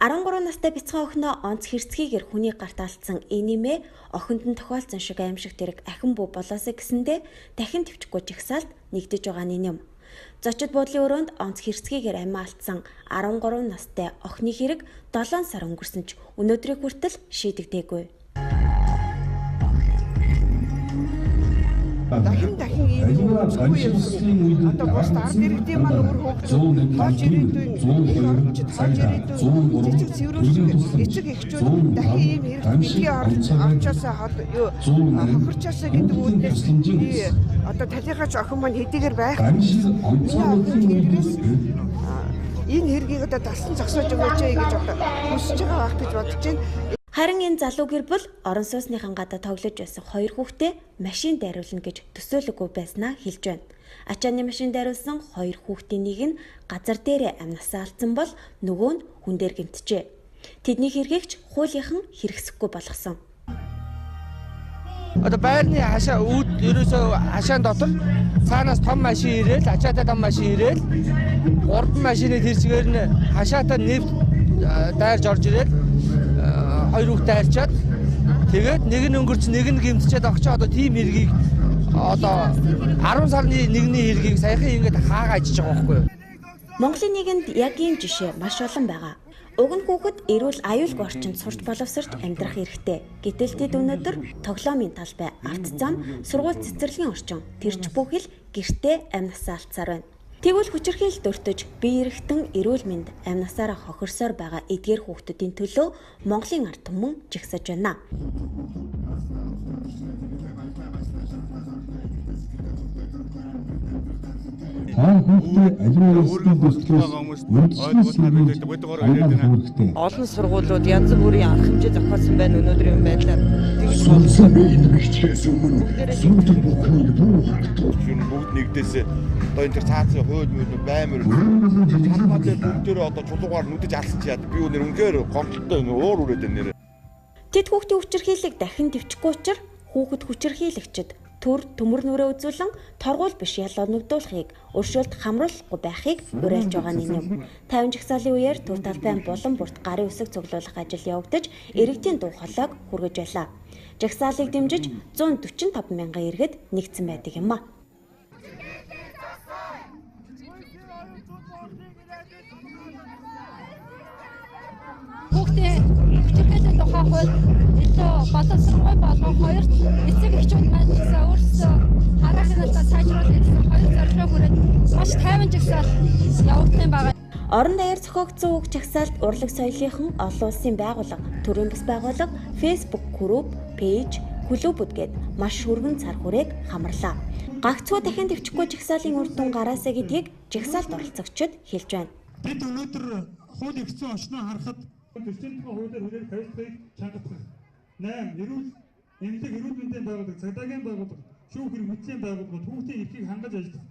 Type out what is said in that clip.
13 настай бяцхан охиноо онц хэрцгийгээр хүний гарт алдсан энэмээ охинд нь тохиолдсон шиг аимшигт хэрэг ахин бүү болоосэй гэсэндээ дахин төвчгүй жагсаалт нэгдэж байгаа нь юм. Зочид буудлын өрөөнд онц хэрцгийгээр амиа алдсан 13 настай охины хэрэг 7 сар өнгөрсөн ч өнөөдрийг хүртэл шийдэгдээгүй. Дахин ийм одоо бус ард иргэдийн маань өөр хөвгчүүд хооч ирээдүйн цэцэг цэврүүлж эцэг эхчүүд дахин ийм хэрэг бидний орчоосоо хохирчаасаа гэдэг үгнээс одоо талихаач охин маань хэдийгээр байх энэ хэргийг одоо дасан зогсоож өгөөч гэж одоо хүсэж байгаа байх гэж бодож байна. Харин энэ залуу гэр бүл орон сууцныхан гадаа тоглож байсан 2 хүүхдээ машин дайруулна гэж төсөөлөггүй байснаа хэлж байна. Ачааны машин дайруулсан 2 хүүхдийн нэг нь газар дээрээ амнасаа алдсан бол нөгөө нь хүн дээр гэмтжээ. Тэдний хэргийг ч хуулийнхан хэрэгсэхгүй болгосон. Одоо байрны хашаа ерөөсөө хашаан дотор цаанаас том машин ирээл, ачаатай том машин ирээл, 3 машины тэрчгээр нь хашаатай нэвт дайрж орж ирээл 2 хүүхдээ харьчаад тэгээд нэг нь өнгөрч нэг нь гэмтчихэд огчоо одоо тим хэргийг одоо 10 сарны 1-ний хэргийг саяхан ингэж хаагаа ичиж байгаа байхгүй юу? Монголын нийгэмд яг ийм жишээ маш олон байгаа. Уг нь хүүхэд эрүүл аюулгүй орчинд сурч боловсрч амьдрах эрхтэй. Гэтэл тэд өнөөдөр тоглоомын талбай, арт зам, сургууль цэцэрлэгийн орчин тэрч бүхэл гэртээ амнасаа алдсаар байна. Тэгвэл хүчирхийлэлд өртөж бие эрхтэн эрүүл мэнд амнасаараа хохирсоор байгаа эдгээр хүүхдүүдийн төлөө Монголын ард түмэн жигсэж байна. Олон сургуулиуд янз бүрийн арга хэмжээ зохиосон байна өнөөдрийн байдлаар. Бүгд нэгдээс одоо энэ цаацын хууль мөрөнд баймир талбай дээр одоо чулуугаар нүдэж алсан чи яа би үнээр гомдолтой өөр үрээд байна нэрэ. Тэд хүүхдийн хүчирхийллийг дахин дэвчихгүй учраас хүүхэд хүчирхийлэгчид төр төмөр нүрээ үзүүлэн торгуул биш ялгоонуудуулахыг өршөөлт хамруулахгүй байхыг уриалж байгаа юм. 50 жагсаалын үеэр төв талбайн булан бүрт гарын үсэг цуглуулах ажил явагдаж иргэдийн дуу хоолойг хүргэж байлаа. Жагсаалыг дэмжиж 145 мянган иргэд нэгдсэн байдаг юм а. Хүүхдээ хүчирхийлэл тухай хууль илүү боловсролгүй болгох хоёрт эцэг эхчүүд маань өөрсдөө хараа хяналтаа сайжруулах гэсэн хоёр зорилгоо хүрээд маш тайван жагсаал явагдсан байгаа. Орон даяар зохиогдсон үг жагсаалд урлаг соёлынхан олон улсын байгууллага, төрийн бас байгууллага, Facebook групп, пэйж, клубуд гээд маш хөргөн цар хүрээг хамарлаа. Гагцхүү дахин дэвчихгүй жагсаалын үр дүн гараасаа гэдгийг жагсаалд оролцогчид хэлж байна. Бид өнөөдөр хууль эрхцэн очноо харахад төслийн хуулиар хүлээх хариуцлагыг чангах 8 эрүүл эмнэлэг эрүүл мэндийн байгууллага, цагдаагийн байгууллага, шүүх хэрэг мэдлийн байгууллага хүүхдийн эрхийг хангаж ажиллах